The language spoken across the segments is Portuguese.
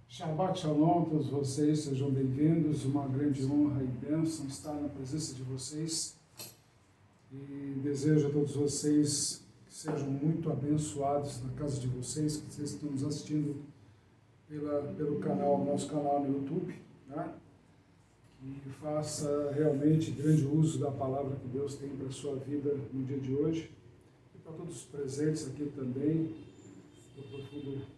Shabbat Shalom a todos vocês, sejam bem-vindos, uma grande honra e bênção estar na presença de vocês e desejo a todos vocês que sejam muito abençoados na casa de vocês, que vocês estão nos assistindo pelo canal, nosso canal no YouTube, né? Que faça realmente grande uso da palavra que Deus tem para a sua vida no dia de hoje e para todos os presentes aqui também, do profundo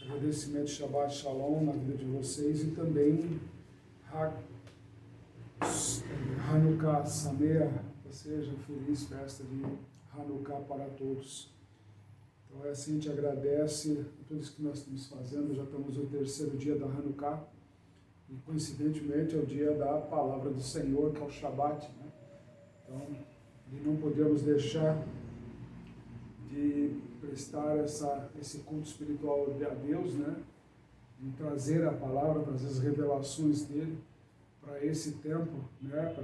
agradecimento de Shabbat Shalom na vida de vocês e também Hanukkah Sameach, ou seja, feliz festa de Hanukkah para todos. Então é assim, a gente agradece a tudo isso que nós estamos fazendo, já estamos no terceiro dia da Hanukkah e coincidentemente é o dia da palavra do Senhor, que é o Shabbat, né? Então, e não podemos deixar de prestar esse culto espiritual a Deus, né? De trazer a palavra, trazer as revelações dele para esse tempo, né?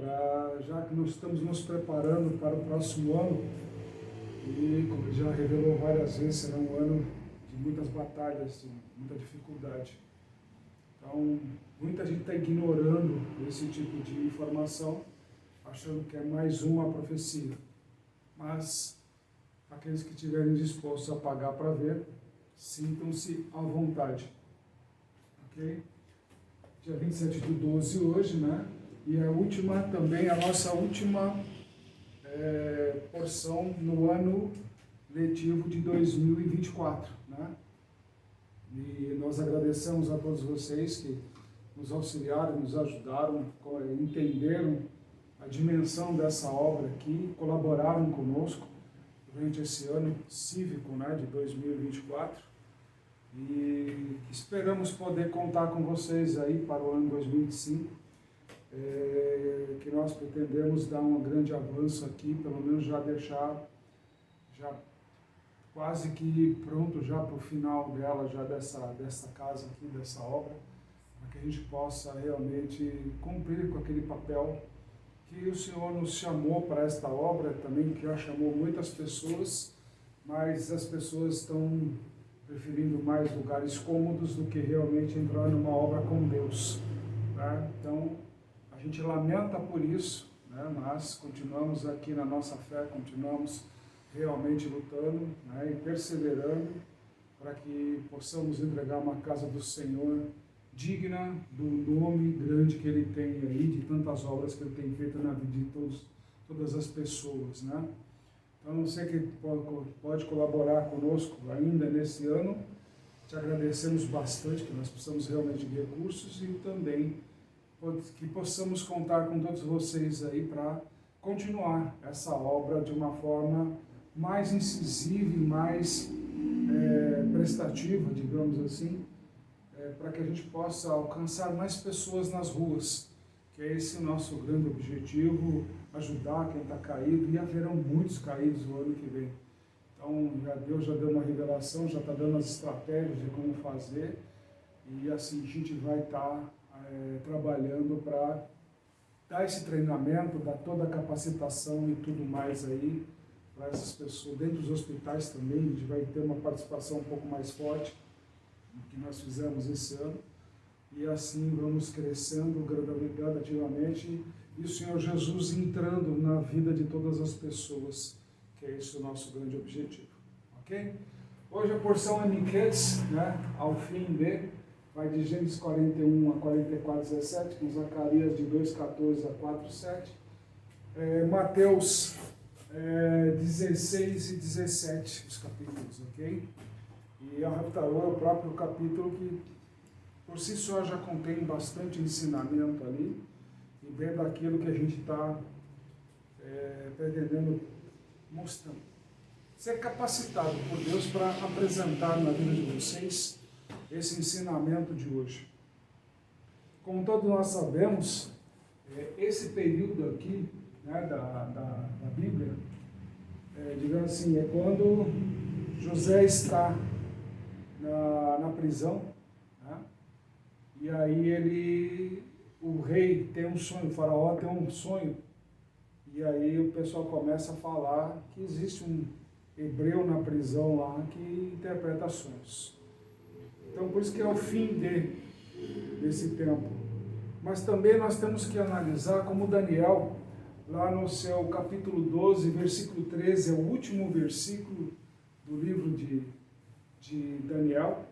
Já que nós estamos nos preparando para o próximo ano, e como ele já revelou várias vezes, será um ano de muitas batalhas, de muita dificuldade. Então, muita gente está ignorando esse tipo de informação, achando que é mais uma profecia. Mas aqueles que estiverem dispostos a pagar para ver, sintam-se à vontade. Ok? Dia 27 de 12 hoje, né? E a nossa última porção no ano letivo de 2024, né? E nós agradecemos a todos vocês que nos auxiliaram, nos ajudaram, entenderam a dimensão dessa obra aqui, colaboraram conosco durante esse ano cívico, né, de 2024, e esperamos poder contar com vocês aí para o ano 2025, que nós pretendemos dar um grande avanço aqui, pelo menos já deixar quase que pronto já para o final dela, já dessa casa aqui, dessa obra, para que a gente possa realmente cumprir com aquele papel que o Senhor nos chamou para esta obra também, que já chamou muitas pessoas, mas as pessoas estão preferindo mais lugares cômodos do que realmente entrar numa obra com Deus, tá? Então, a gente lamenta por isso, né? Mas continuamos aqui na nossa fé, continuamos realmente lutando, né? E perseverando para que possamos entregar uma casa do Senhor digna do nome grande que Ele tem aí, de tantas obras que Ele tem feito na vida de todas as pessoas, né? Então, você que pode colaborar conosco ainda nesse ano, te agradecemos bastante, que nós precisamos realmente de recursos e também que possamos contar com todos vocês aí para continuar essa obra de uma forma mais incisiva e mais prestativa, digamos assim, para que a gente possa alcançar mais pessoas nas ruas, que é esse o nosso grande objetivo, ajudar quem está caído, e haverão muitos caídos no ano que vem. Então, Deus já deu uma revelação, já está dando as estratégias de como fazer, e assim a gente vai estar trabalhando para dar esse treinamento, dar toda a capacitação e tudo mais aí para essas pessoas. Dentro dos hospitais também, a gente vai ter uma participação um pouco mais forte do que nós fizemos esse ano, e assim vamos crescendo gradativamente, e o Senhor Jesus entrando na vida de todas as pessoas, que é esse o nosso grande objetivo, ok? Hoje a porção é Miqueias, né, ao fim vai de Gênesis 41 a 44, 17, com Zacarias de 2,14 a 4,7, Mateus 16 e 17, os capítulos, ok? E a Haftarah é o próprio capítulo que, por si só, já contém bastante ensinamento ali, e bem daquilo que a gente está pretendendo mostrar. Ser capacitado por Deus para apresentar na vida de vocês esse ensinamento de hoje. Como todos nós sabemos, esse período aqui, né, da Bíblia, digamos assim, é quando José está na prisão, né? E aí o rei tem um sonho, o faraó tem um sonho, e aí o pessoal começa a falar que existe um hebreu na prisão lá que interpreta sonhos. Então, por isso que é o fim desse tempo. Mas também nós temos que analisar como Daniel, lá no seu capítulo 12, versículo 13, é o último versículo do livro de Daniel,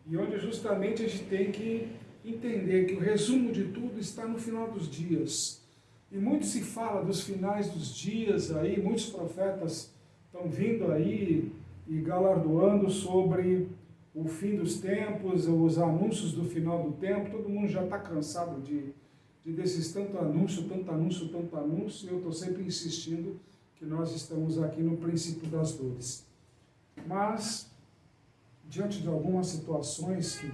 e onde justamente a gente tem que entender que o resumo de tudo está no final dos dias. E muito se fala dos finais dos dias aí, muitos profetas estão vindo aí e galardoando sobre o fim dos tempos, os anúncios do final do tempo. Todo mundo já está cansado desses tanto anúncio, e eu estou sempre insistindo que nós estamos aqui no princípio das dores. Mas, diante de algumas situações que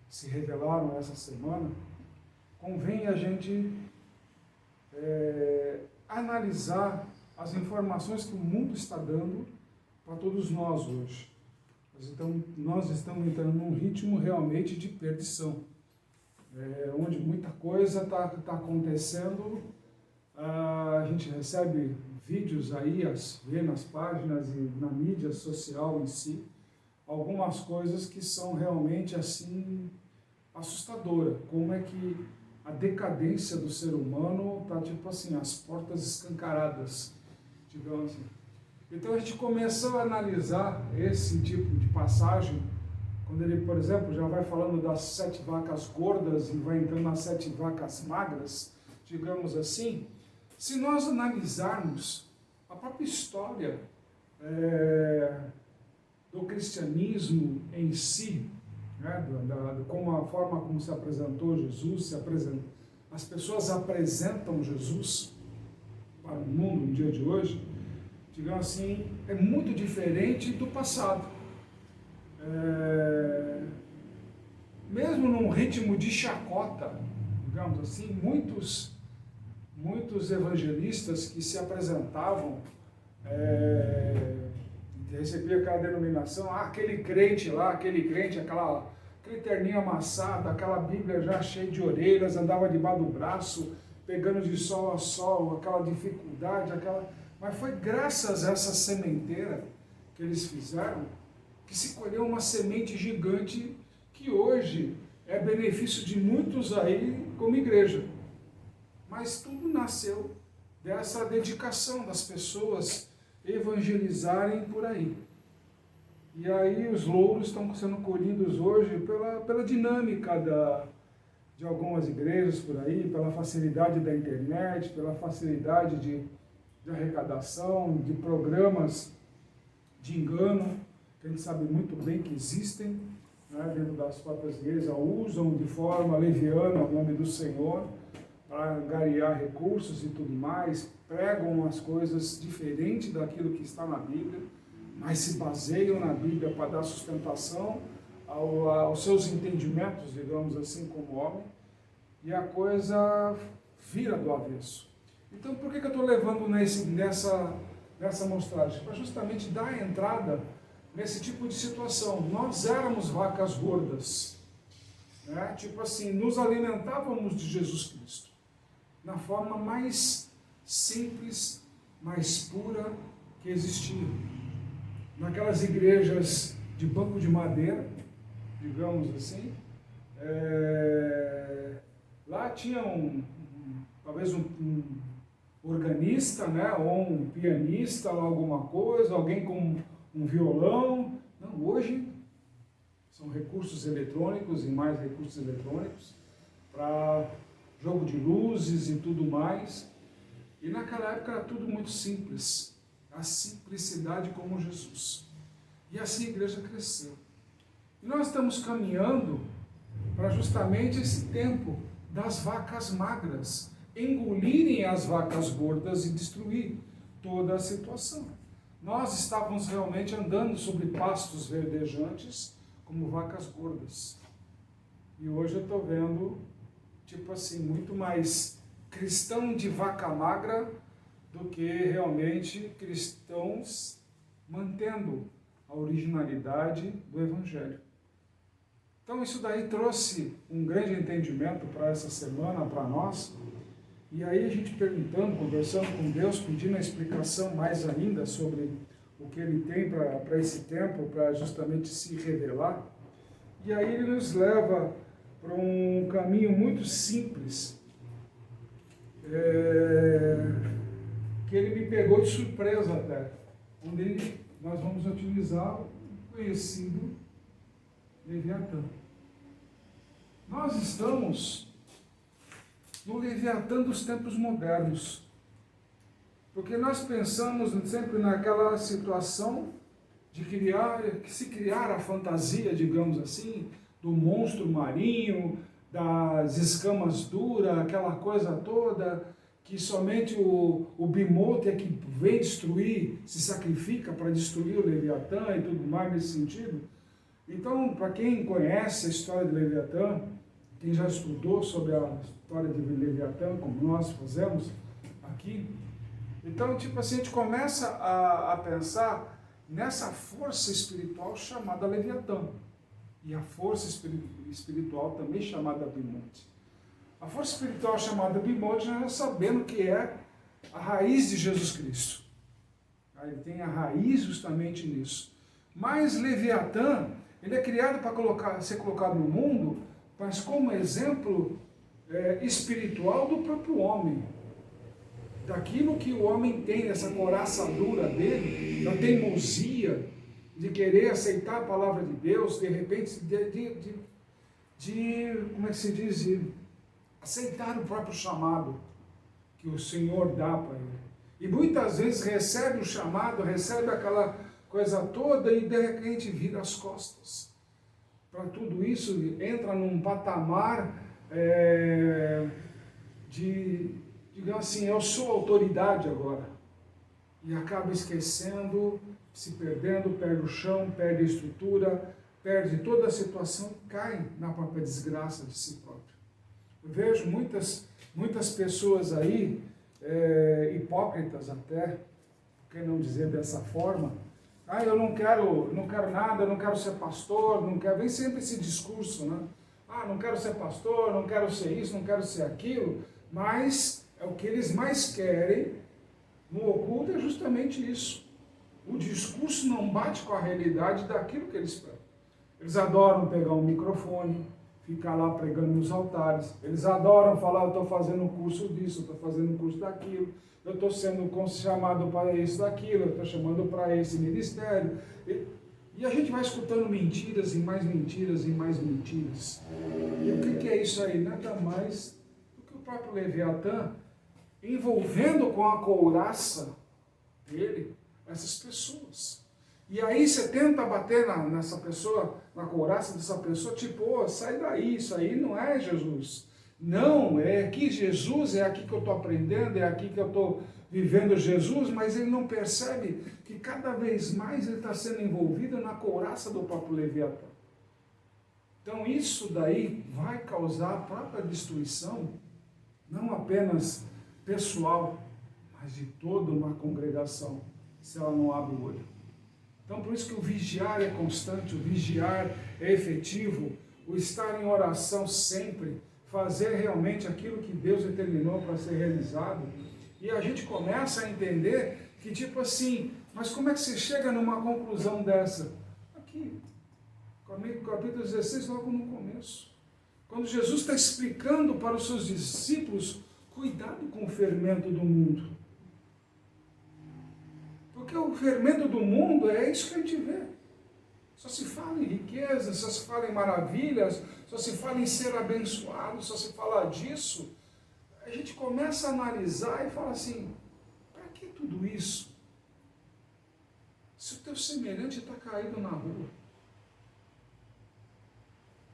se revelaram essa semana, convém a gente analisar as informações que o mundo está dando para todos nós hoje. Então, nós estamos entrando num ritmo realmente de perdição, onde muita coisa está acontecendo. A gente recebe vídeos aí, vê nas páginas e na mídia social em si, algumas coisas que são realmente assim assustadoras. Como é que a decadência do ser humano está tipo assim, as portas escancaradas, digamos assim. Então a gente começou a analisar esse tipo de passagem, quando ele, por exemplo, já vai falando das 7 vacas gordas e vai entrando nas 7 vacas magras, digamos assim. Se nós analisarmos a própria história do cristianismo em si, né, como a forma como se apresentou Jesus, as pessoas apresentam Jesus para o mundo no dia de hoje, digamos assim, é muito diferente do passado. Mesmo num ritmo de chacota, digamos assim, muitos evangelistas que se apresentavam, recebia aquela denominação, aquele crente lá, aquele crente, aquele terninho amassado, aquela Bíblia já cheia de orelhas, andava debaixo do braço, pegando de sol a sol, aquela dificuldade, Mas foi graças a essa sementeira que eles fizeram que se colheu uma semente gigante que hoje é benefício de muitos aí como igreja. Mas tudo nasceu dessa dedicação das pessoas evangelizarem por aí. E aí os louros estão sendo colhidos hoje pela dinâmica de algumas igrejas por aí, pela facilidade da internet, pela facilidade de arrecadação, de programas de engano, que a gente sabe muito bem que existem, né, dentro das próprias igrejas, usam de forma leviana o nome do Senhor para angariar recursos e tudo mais, pregam as coisas diferentes daquilo que está na Bíblia, mas se baseiam na Bíblia para dar sustentação aos seus entendimentos, digamos assim, como homem, e a coisa vira do avesso. Então, por que eu estou levando nessa mostragem? Para justamente dar entrada nesse tipo de situação. Nós éramos vacas gordas, né? Tipo assim, nos alimentávamos de Jesus Cristo, na forma mais simples, mais pura que existia. Naquelas igrejas de banco de madeira, digamos assim, lá tinha talvez um organista, né, ou um pianista, ou alguma coisa, alguém com um violão. Não, hoje são recursos eletrônicos e mais recursos eletrônicos para jogo de luzes e tudo mais. E naquela época era tudo muito simples, a simplicidade como Jesus. E assim a igreja cresceu. E nós estamos caminhando para justamente esse tempo das vacas magras engolirem as vacas gordas e destruir toda a situação. Nós estávamos realmente andando sobre pastos verdejantes como vacas gordas. E hoje eu estou vendo, tipo assim, muito mais cristão de vaca magra do que realmente cristãos mantendo a originalidade do Evangelho. Então isso daí trouxe um grande entendimento para essa semana, para nós. E aí a gente perguntando, conversando com Deus, pedindo a explicação mais ainda sobre o que Ele tem para esse tempo, para justamente se revelar. E aí ele nos leva para um caminho muito simples, que ele me pegou de surpresa até, onde nós vamos utilizar o conhecido Leviatã. Nós estamos no Leviatã dos tempos modernos, porque nós pensamos sempre naquela situação de se criar a fantasia, digamos assim, do monstro marinho, das escamas duras, aquela coisa toda, que somente o Bimote é que vem destruir, se sacrifica para destruir o Leviatã e tudo mais nesse sentido. Então, para quem conhece a história de Leviatã, quem já estudou sobre a história de Leviatã, como nós fazemos aqui, então, tipo assim, a gente começa a pensar nessa força espiritual chamada Leviatã, e a força espiritual também chamada Bimote. A força espiritual chamada Bimote, nós sabemos que é a raiz de Jesus Cristo. Ele tem a raiz justamente nisso. Mas Leviatã, ele é criado para ser colocado no mundo, mas como exemplo espiritual do próprio homem. Daquilo que o homem tem, essa coraça dura dele, da teimosia, de querer aceitar a palavra de Deus, de repente, como é que se diz, de aceitar o próprio chamado que o Senhor dá para ele. E muitas vezes recebe o chamado, recebe aquela coisa toda e de repente vira as costas. Para tudo isso, entra num patamar digamos assim, eu sou autoridade agora. E acaba esquecendo, se perdendo, perde o chão, perde a estrutura, perde toda a situação e cai na própria desgraça de si próprio. Eu vejo muitas pessoas aí, hipócritas até, por que não dizer dessa forma, eu não quero nada, eu não quero ser pastor, não quero, vem sempre esse discurso, né? Não quero ser pastor, não quero ser isso, não quero ser aquilo, mas é o que eles mais querem no oculto, é justamente isso. O discurso não bate com a realidade daquilo que eles pregam. Eles adoram pegar um microfone, ficar lá pregando nos altares. Eles adoram falar, eu estou fazendo um curso disso, eu estou fazendo um curso daquilo, eu estou sendo chamado para isso, daquilo, eu estou chamando para esse ministério. E a gente vai escutando mentiras e mais mentiras e mais mentiras. E o que é isso aí? Nada mais do que o próprio Leviatã envolvendo com a couraça dele essas pessoas. E aí você tenta bater nessa pessoa, na couraça dessa pessoa, tipo, sai daí, isso aí não é Jesus. Não, é aqui Jesus, é aqui que eu estou aprendendo, é aqui que eu estou vivendo Jesus, mas ele não percebe que cada vez mais ele está sendo envolvido na couraça do próprio Leviatã. Então isso daí vai causar a própria destruição, não apenas pessoal, mas de toda uma congregação, se ela não abre o olho. Então por isso que o vigiar é constante, o vigiar é efetivo, o estar em oração sempre, fazer realmente aquilo que Deus determinou para ser realizado. E a gente começa a entender que tipo assim, mas como é que você chega numa conclusão dessa? Aqui, capítulo 16, logo no começo. Quando Jesus está explicando para os seus discípulos, cuidado com o fermento do mundo. Porque o fermento do mundo é isso que a gente vê. Só se fala em riqueza, só se fala em maravilhas, só se fala em ser abençoado, só se fala disso. A gente começa a analisar e fala assim, para que tudo isso? Se o teu semelhante está caído na rua.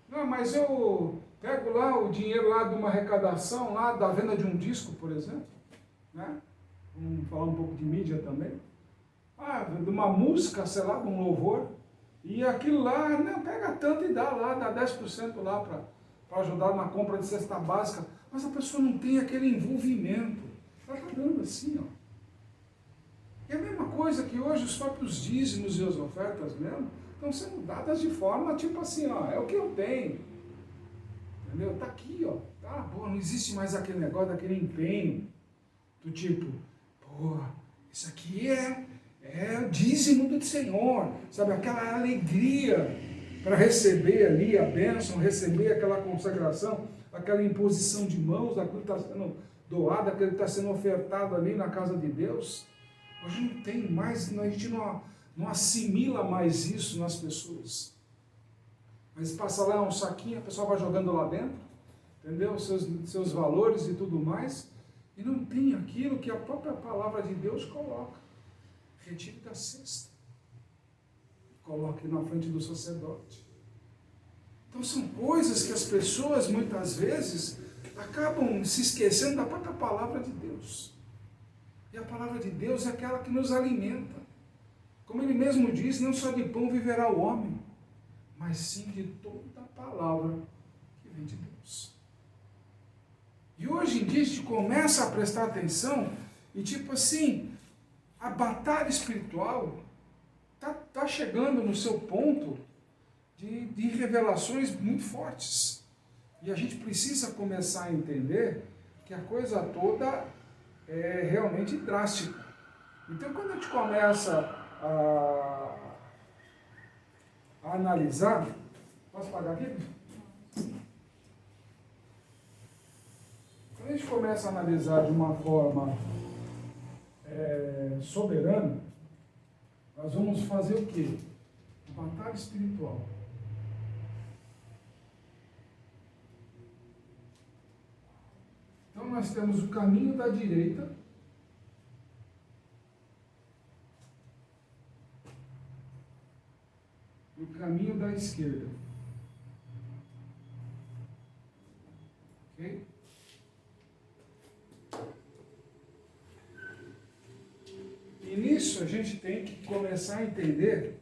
Não, mas eu pego lá o dinheiro lá de uma arrecadação, lá da venda de um disco, por exemplo, né? Vamos falar um pouco de mídia também. De uma música, sei lá, de um louvor, e aquilo lá, não, pega tanto e dá 10% lá para ajudar na compra de cesta básica, mas a pessoa não tem aquele envolvimento, ela está dando assim, ó. É a mesma coisa que hoje os próprios dízimos e as ofertas mesmo estão sendo dadas de forma tipo assim, ó, é o que eu tenho, entendeu? Está aqui, ó, não existe mais aquele negócio, daquele empenho, do tipo, isso aqui é o dízimo do Senhor, sabe, aquela alegria para receber ali a bênção, receber aquela consagração, aquela imposição de mãos, aquilo que está sendo doado, aquilo que está sendo ofertado ali na casa de Deus. Hoje não tem mais, a gente não assimila mais isso nas pessoas. Mas passa lá um saquinho, a pessoa vai jogando lá dentro, entendeu? Seus valores e tudo mais, e não tem aquilo que a própria palavra de Deus coloca. Retire da cesta. Coloque na frente do sacerdote. Então são coisas que as pessoas muitas vezes acabam se esquecendo da própria palavra de Deus. E a palavra de Deus é aquela que nos alimenta. Como ele mesmo disse, não só de pão viverá o homem, mas sim de toda a palavra que vem de Deus. E hoje em dia a gente começa a prestar atenção e tipo assim, a batalha espiritual está chegando no seu ponto de revelações muito fortes. E a gente precisa começar a entender que a coisa toda é realmente drástica. Então quando a gente começa a analisar, posso pagar aqui? Quando a gente começa a analisar de uma forma soberana, nós vamos fazer o quê? Batalha espiritual. Então nós temos o caminho da direita, e o caminho da esquerda. Ok? E nisso a gente tem que começar a entender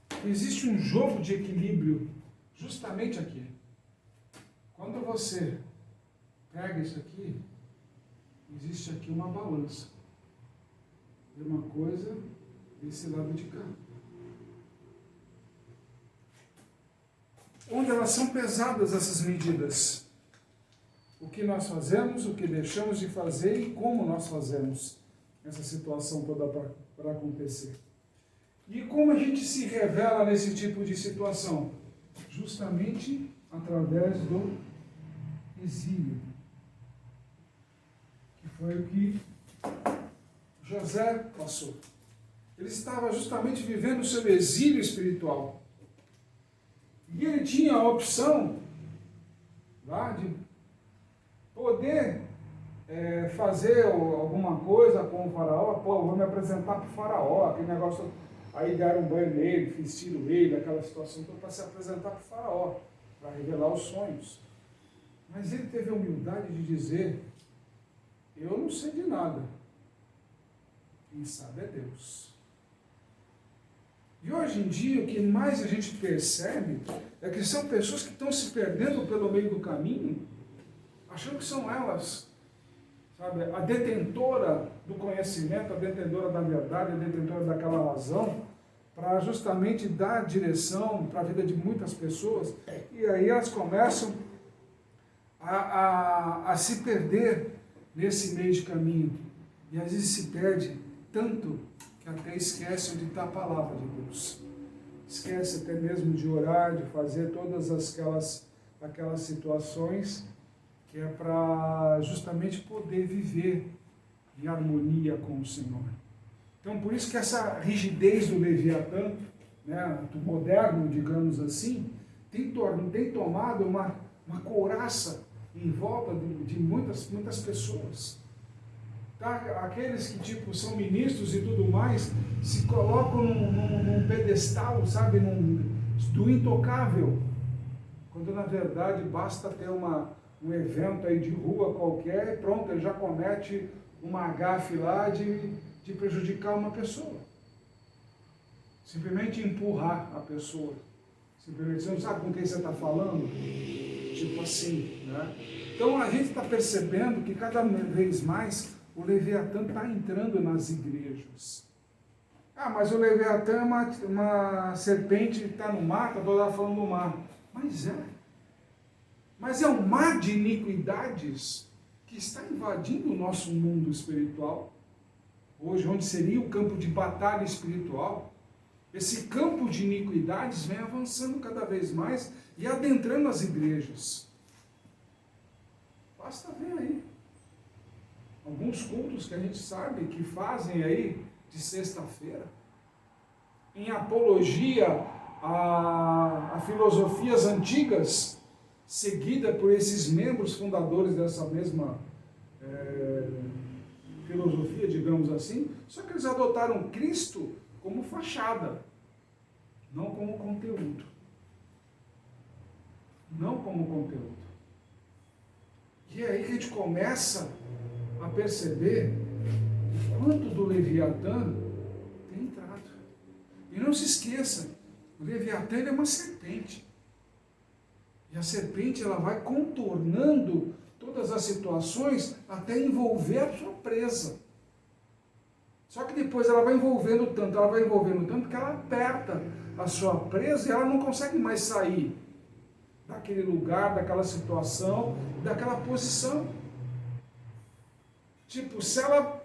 que existe um jogo de equilíbrio justamente aqui. Quando você pega isso aqui, existe aqui uma balança. E uma coisa desse lado de cá. Onde elas são pesadas, essas medidas. O que nós fazemos, o que deixamos de fazer e como nós fazemos essa situação toda para acontecer. E como a gente se revela nesse tipo de situação? Justamente através do exílio. Que foi o que José passou. Ele estava justamente vivendo o seu exílio espiritual. E ele tinha a opção lá de poder fazer alguma coisa com o faraó. Pô, vou me apresentar para o faraó, aquele negócio. Aí deram um banho nele, vestiram ele, aquela situação toda para se apresentar para o faraó, para revelar os sonhos. Mas ele teve a humildade de dizer, eu não sei de nada. Quem sabe é Deus. E hoje em dia, o que mais a gente percebe é que são pessoas que estão se perdendo pelo meio do caminho, achando que são elas, sabe, a detentora do conhecimento, a detentora da verdade, a detentora daquela razão, para justamente dar direção para a vida de muitas pessoas. E aí elas começam a se perder nesse meio de caminho. E às vezes se perde tanto que até esquece onde está a palavra de Deus. Esquece até mesmo de orar, de fazer todas aquelas situações que é para justamente poder viver em harmonia com o Senhor. Então, por isso que essa rigidez do Leviatã, né, do moderno, digamos assim, tem tomado uma couraça em volta de muitas pessoas. Tá? Aqueles que são ministros e tudo mais, se colocam num pedestal, sabe, do intocável, quando na verdade basta ter um evento aí de rua qualquer e pronto, ele já comete uma gafe lá de prejudicar uma pessoa. Simplesmente empurrar a pessoa. Simplesmente, você não sabe com quem você está falando? Tipo assim, né? Então a gente está percebendo que cada vez mais o Leviatã está entrando nas igrejas. Ah, mas o Leviatã é uma serpente que está no mar, está toda hora falando do mar. Mas é um mar de iniquidades que está invadindo o nosso mundo espiritual. Hoje, onde seria o campo de batalha espiritual, esse campo de iniquidades vem avançando cada vez mais e adentrando as igrejas. Basta ver aí. Alguns cultos que a gente sabe que fazem aí de sexta-feira, em apologia a filosofias antigas, seguida por esses membros fundadores dessa mesma filosofia, digamos assim, só que eles adotaram Cristo como fachada, não como conteúdo. Não como conteúdo. E é aí que a gente começa a perceber quanto do Leviatã tem entrado. E não se esqueça, o Leviatã é uma serpente. E a serpente ela vai contornando todas as situações até envolver a sua presa. Só que depois ela vai envolvendo tanto que ela aperta a sua presa e ela não consegue mais sair daquele lugar, daquela situação, daquela posição. Tipo, se ela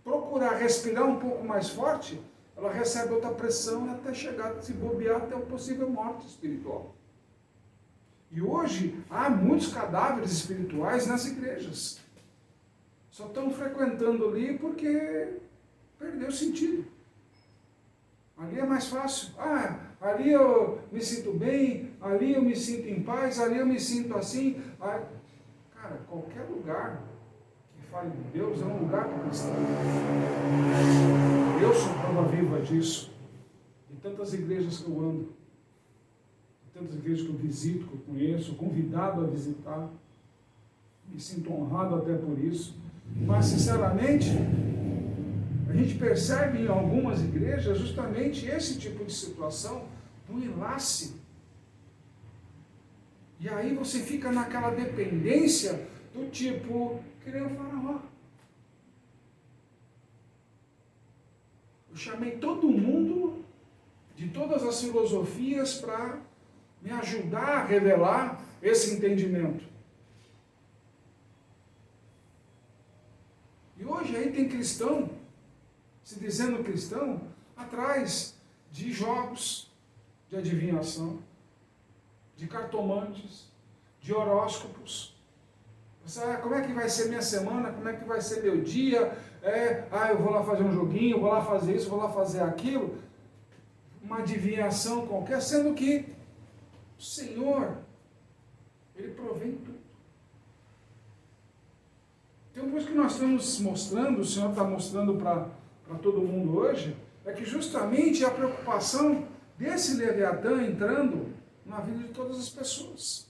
procurar respirar um pouco mais forte, ela recebe outra pressão e até chegar, se bobear, até uma possível morte espiritual. E hoje há muitos cadáveres espirituais nas igrejas. Só estão frequentando ali porque perdeu o sentido. Ali é mais fácil. Ali eu me sinto bem, ali eu me sinto em paz, ali eu me sinto assim. Cara, qualquer lugar que fale de Deus é um lugar cristão. Eu sou prova viva disso. De tantas igrejas que eu ando, de tantas igrejas que eu visito, que eu conheço, convidado a visitar. Me sinto honrado até por isso. Mas, sinceramente, a gente percebe em algumas igrejas justamente esse tipo de situação do enlace. E aí você fica naquela dependência do tipo, que nem o Faraó. Eu chamei todo mundo de todas as filosofias para me ajudar a revelar esse entendimento. E hoje aí tem cristão, se dizendo cristão, atrás de jogos de adivinhação, de cartomantes, de horóscopos. Como é que vai ser minha semana? Como é que vai ser meu dia? Eu vou lá fazer um joguinho, vou lá fazer isso, vou lá fazer aquilo. Uma adivinhação qualquer, sendo que o Senhor, Ele provém tudo. Então, por isso que nós estamos mostrando, o Senhor está mostrando para todo mundo hoje, é que justamente a preocupação desse Leviatã entrando na vida de todas as pessoas.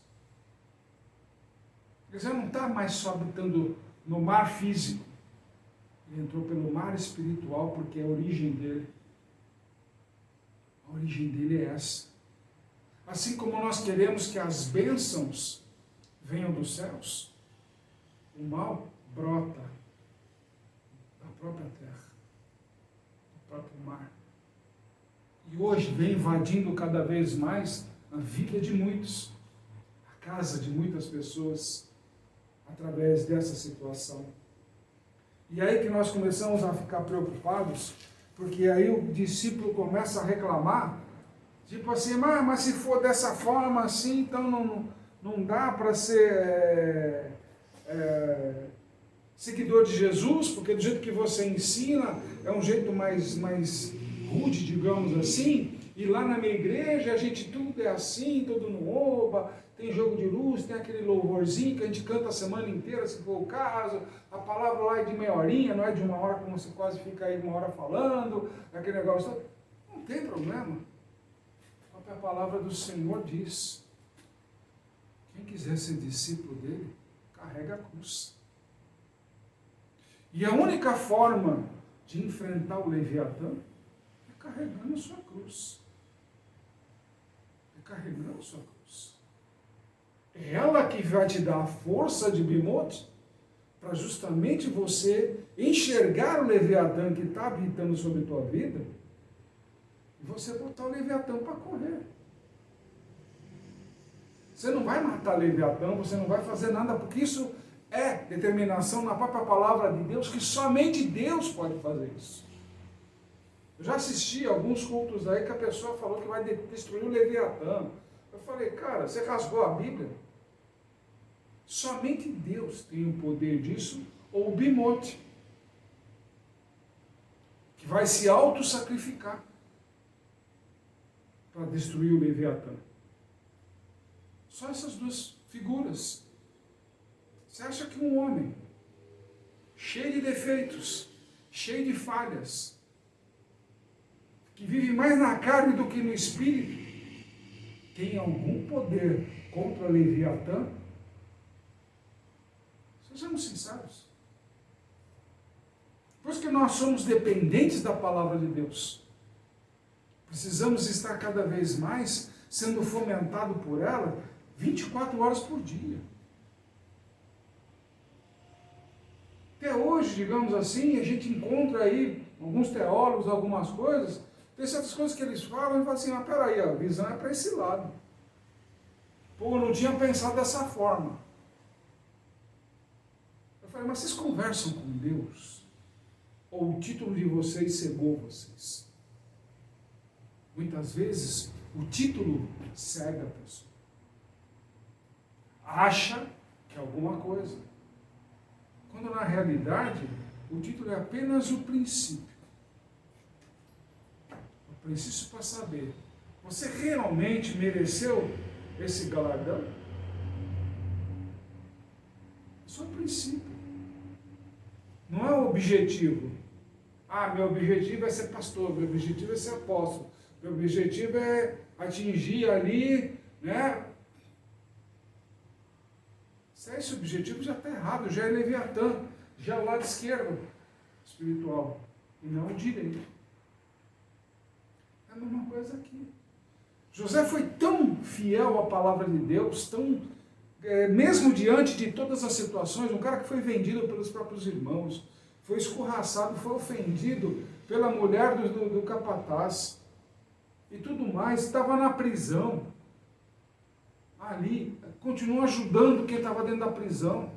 Ele já não está mais só habitando no mar físico. Ele entrou pelo mar espiritual, porque é a origem dele. A origem dele é essa. Assim como nós queremos que as bênçãos venham dos céus, o mal brota da própria terra, do próprio mar. E hoje vem invadindo cada vez mais a vida de muitos, a casa de muitas pessoas, através dessa situação. E aí que nós começamos a ficar preocupados, porque aí o discípulo começa a reclamar, tipo assim, mas se for dessa forma assim, então não dá para ser seguidor de Jesus, porque do jeito que você ensina, é um jeito mais rude, digamos assim, e lá na minha igreja a gente tudo é assim, tudo no oba, tem jogo de luz, tem aquele louvorzinho que a gente canta a semana inteira, se for o caso, a palavra lá é de meia horinha, não é de uma hora, como você quase fica aí uma hora falando, aquele negócio todo. Não tem problema. A palavra do Senhor diz, quem quiser ser discípulo dele, carrega a cruz. E a única forma de enfrentar o Leviatã é carregando a sua cruz. É carregando a sua cruz. É ela que vai te dar a força de Bimote para justamente você enxergar o Leviatã que está habitando sobre a tua vida e você botar o Leviatã para correr. Você não vai matar o Leviatã, você não vai fazer nada, porque isso é determinação na própria palavra de Deus, que somente Deus pode fazer isso. Eu já assisti alguns cultos aí que a pessoa falou que vai destruir o Leviatã. Eu falei, cara, você rasgou a Bíblia? Somente Deus tem o poder disso, ou o Bimote, que vai se auto-sacrificar para destruir o Leviatã. Só essas duas figuras. Você acha que um homem cheio de defeitos, cheio de falhas, que vive mais na carne do que no espírito, tem algum poder contra o Leviatã? Sejamos sinceros. Por isso que nós somos dependentes da palavra de Deus. Precisamos estar cada vez mais sendo fomentado por ela 24 horas por dia. Até hoje, digamos assim, a gente encontra aí alguns teólogos, algumas coisas, tem certas coisas que eles falam e falam assim, mas peraí, a visão é para esse lado. Pô, eu não tinha pensado dessa forma. Eu falei, mas vocês conversam com Deus? Ou o título de vocês cegou vocês? Muitas vezes, o título cega a pessoa. Acha que é alguma coisa. Quando na realidade, o título é apenas o princípio. O princípio para saber, você realmente mereceu esse galardão? É só o princípio. Não é o objetivo. Ah, meu objetivo é ser pastor, meu objetivo é ser apóstolo, meu objetivo é atingir ali, né? Se é esse objetivo, já está errado, já é Leviatã, já é o lado esquerdo espiritual, e não o direito. É a mesma coisa aqui. José foi tão fiel à palavra de Deus, mesmo diante de todas as situações, um cara que foi vendido pelos próprios irmãos, foi escorraçado, foi ofendido pela mulher do capataz, e tudo mais, estava na prisão, ali, continuou ajudando quem estava dentro da prisão.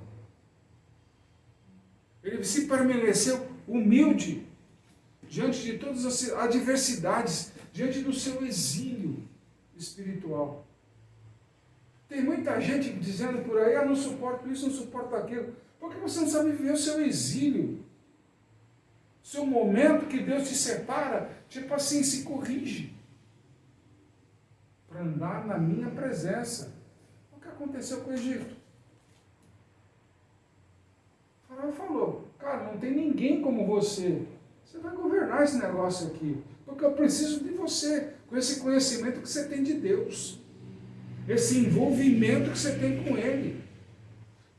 Ele se permaneceu humilde, diante de todas as adversidades, diante do seu exílio espiritual. Tem muita gente dizendo por aí, não suporto isso, não suporto aquilo, porque você não sabe viver o seu exílio. Seu momento que Deus te separa, tipo assim, se corrige. Para andar na minha presença. O que aconteceu com o Egito? O faraó falou, cara, não tem ninguém como você. Você vai governar esse negócio aqui. Porque eu preciso de você, com esse conhecimento que você tem de Deus. Esse envolvimento que você tem com Ele.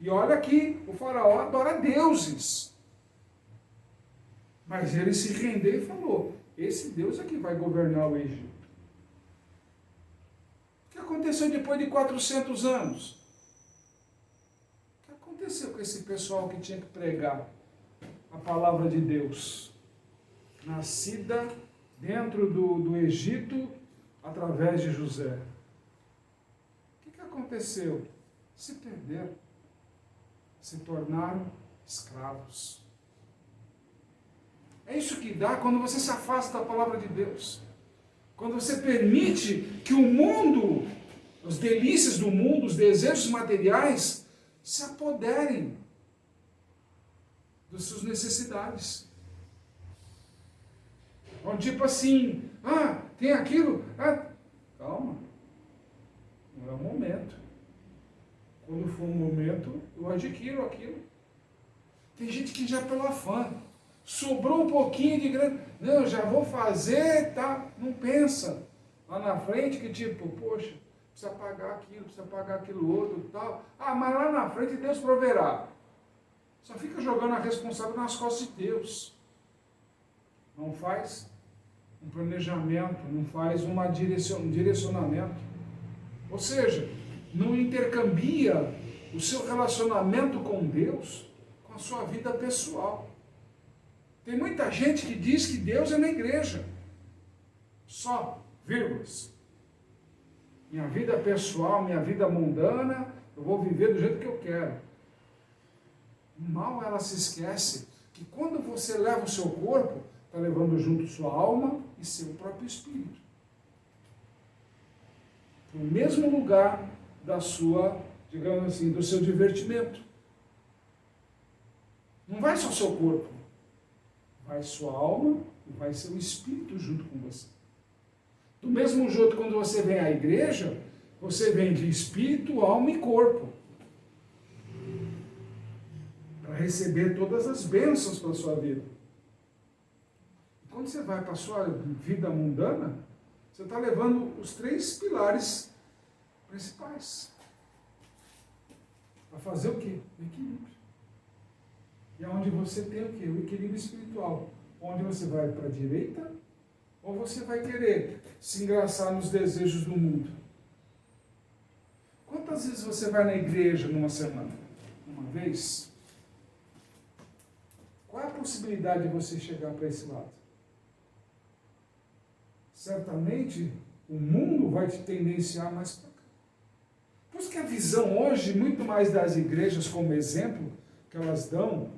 E olha que o faraó adora deuses. Mas ele se rendeu e falou, esse Deus é que vai governar o Egito. O que aconteceu depois de 400 anos? O que aconteceu com esse pessoal que tinha que pregar a palavra de Deus? Nascida dentro do Egito, através de José. O que aconteceu? Se perderam. Se tornaram escravos. É isso que dá quando você se afasta da palavra de Deus. Quando você permite que o mundo, as delícias do mundo, os desejos materiais, se apoderem das suas necessidades. Onde tipo assim, tem aquilo, calma, não é o momento. Quando for o momento, eu adquiro aquilo. Tem gente que já pelo afã, sobrou um pouquinho de grana, não, já vou fazer, tá? Não pensa lá na frente que tipo, poxa, precisa pagar aquilo outro e tal. Mas lá na frente Deus proverá. Só fica jogando a responsabilidade nas costas de Deus. Não faz um planejamento, não faz um direcionamento. Ou seja, não intercambia o seu relacionamento com Deus com a sua vida pessoal. Tem muita gente que diz que Deus é na igreja. Só, vírgulas. Minha vida pessoal, minha vida mundana, eu vou viver do jeito que eu quero. Mal ela se esquece que quando você leva o seu corpo, está levando junto sua alma e seu próprio espírito para o mesmo lugar da sua, digamos assim, do seu divertimento. Não vai só seu corpo, vai sua alma e vai seu espírito junto com você. Do mesmo jeito, quando você vem à igreja, você vem de espírito, alma e corpo, para receber todas as bênçãos para a sua vida. E quando você vai para a sua vida mundana, você está levando os 3 pilares principais. Para fazer o quê? O equilíbrio. E é onde você tem o quê? O equilíbrio espiritual. Onde você vai para a direita, ou você vai querer se engraçar nos desejos do mundo. Quantas vezes você vai na igreja numa semana? Uma vez? Qual é a possibilidade de você chegar para esse lado? Certamente, o mundo vai te tendenciar mais para cá. Por isso que a visão hoje, muito mais das igrejas como exemplo, que elas dão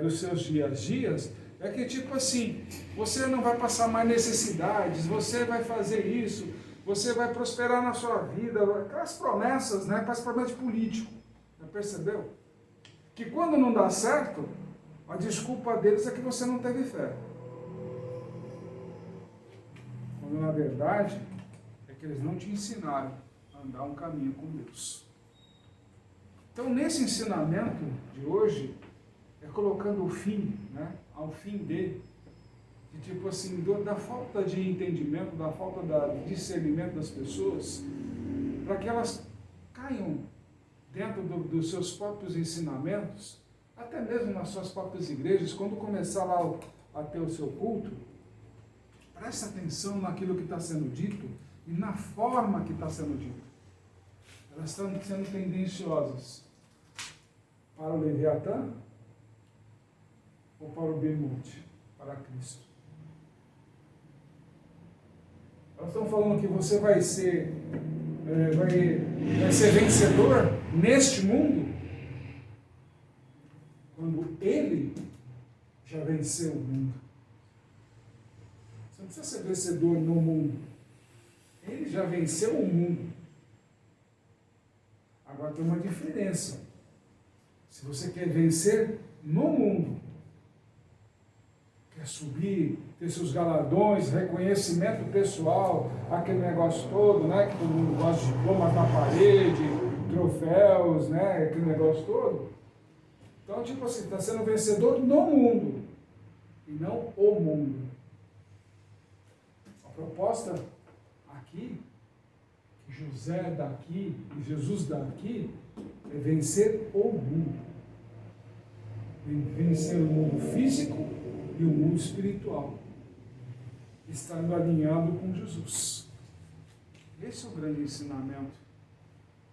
dos seus dias, é que tipo assim, você não vai passar mais necessidades, você vai fazer isso, você vai prosperar na sua vida, aquelas promessas, né, principalmente político, já percebeu? Que quando não dá certo, a desculpa deles é que você não teve fé. Quando na verdade é que eles não te ensinaram a andar um caminho com Deus. Então nesse ensinamento de hoje, é colocando o fim, né, ao fim de tipo assim, da falta de entendimento, da falta de discernimento das pessoas, para que elas caiam dentro dos seus próprios ensinamentos, até mesmo nas suas próprias igrejas, quando começar lá a ter o seu culto, presta atenção naquilo que está sendo dito e na forma que está sendo dito. Elas estão sendo tendenciosas para o Leviatã ou para o Behemoth, para Cristo. Elas estão falando que você vai ser vencedor neste mundo, quando Ele já venceu o mundo. Você não precisa ser vencedor no mundo. Ele já venceu o mundo. Agora tem uma diferença. Se você quer vencer no mundo, quer subir, ter seus galardões, reconhecimento pessoal, aquele negócio todo, né, que todo mundo gosta de diplomas na parede, troféus, né, aquele negócio todo. Então, tipo assim, está sendo vencedor no mundo e não o mundo. A proposta aqui, que José daqui e Jesus daqui, é vencer o mundo. Vencer o mundo físico e o mundo espiritual, estando alinhado com Jesus. Esse é o grande ensinamento.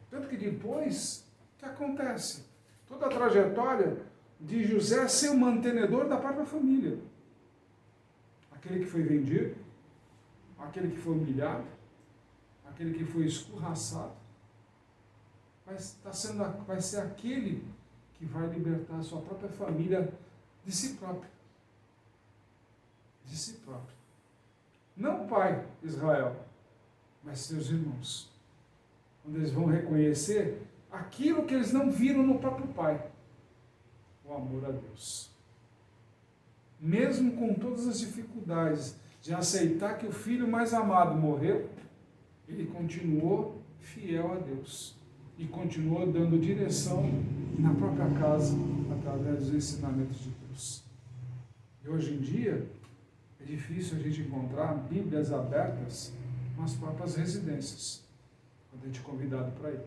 Tanto que depois, o que acontece? Toda a trajetória de José ser o mantenedor da própria família. Aquele que foi vendido, aquele que foi humilhado, aquele que foi escorraçado, vai ser aquele que vai libertar a sua própria família de si próprio. De si próprio. Não o pai Israel, mas seus irmãos. Quando eles vão reconhecer aquilo que eles não viram no próprio pai, o amor a Deus. Mesmo com todas as dificuldades de aceitar que o filho mais amado morreu, ele continuou fiel a Deus e continuou dando direção na própria casa através dos ensinamentos de Deus. E hoje em dia é difícil a gente encontrar Bíblias abertas nas próprias residências, quando a gente é convidado para ir.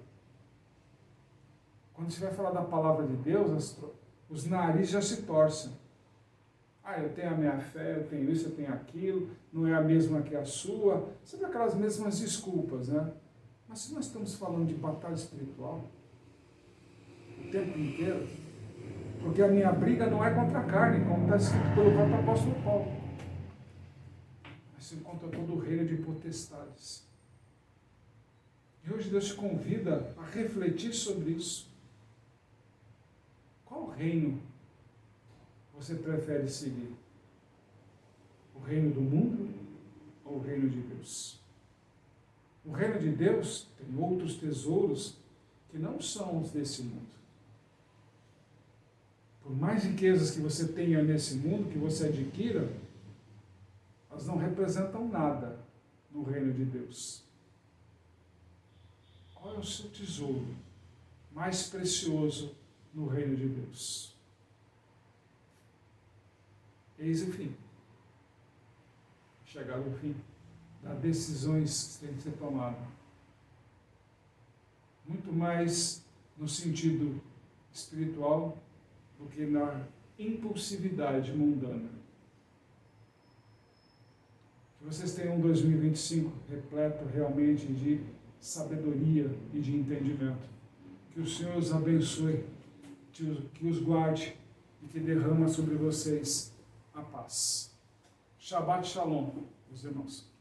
Quando você vai falar da palavra de Deus, os narizes já se torcem. Ah, eu tenho a minha fé, eu tenho isso, eu tenho aquilo, não é a mesma que a sua. Sempre aquelas mesmas desculpas, né? Mas se nós estamos falando de batalha espiritual o tempo inteiro, porque a minha briga não é contra a carne, como está escrito pelo próprio apóstolo Paulo, mas sim contra todo o reino de potestades. E hoje Deus te convida a refletir sobre isso. Qual reino você prefere seguir? O reino do mundo ou o reino de Deus? O reino de Deus tem outros tesouros que não são os desse mundo. Por mais riquezas que você tenha nesse mundo, que você adquira, elas não representam nada no reino de Deus. Qual é o seu tesouro mais precioso no reino de Deus? Eis o fim. Chegar ao fim das decisões que têm que ser tomadas. Muito mais no sentido espiritual do que na impulsividade mundana. Que vocês tenham um 2025 repleto realmente de sabedoria e de entendimento. Que o Senhor os abençoe, que os guarde e que derrama sobre vocês a paz. Shabbat Shalom, meus irmãos.